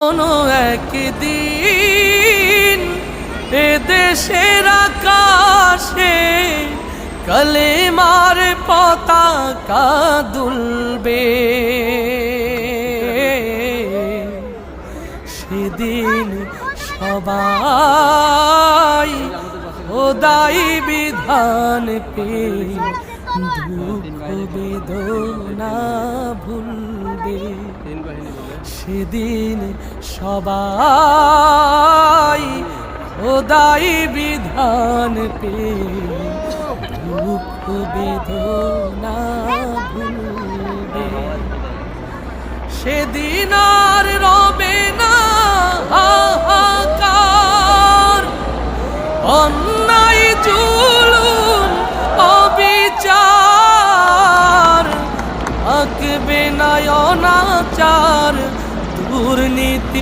কোনো একদিন এ দেশের আকাশে কালেমার পতাকা দুলবে, সেদিন সবাই খোদাই বিধান পেয়ে দুঃখ বেদনা ভুলবে। সেদিন সবাই খোদাই বিধান পেয়ে দুঃখ বেদনা ভুলবে। সেদিন আর রবে না হাহাকার, অন্যায় জুলুম অবিচার, থাকবে না অনাচার দুর্নীতি।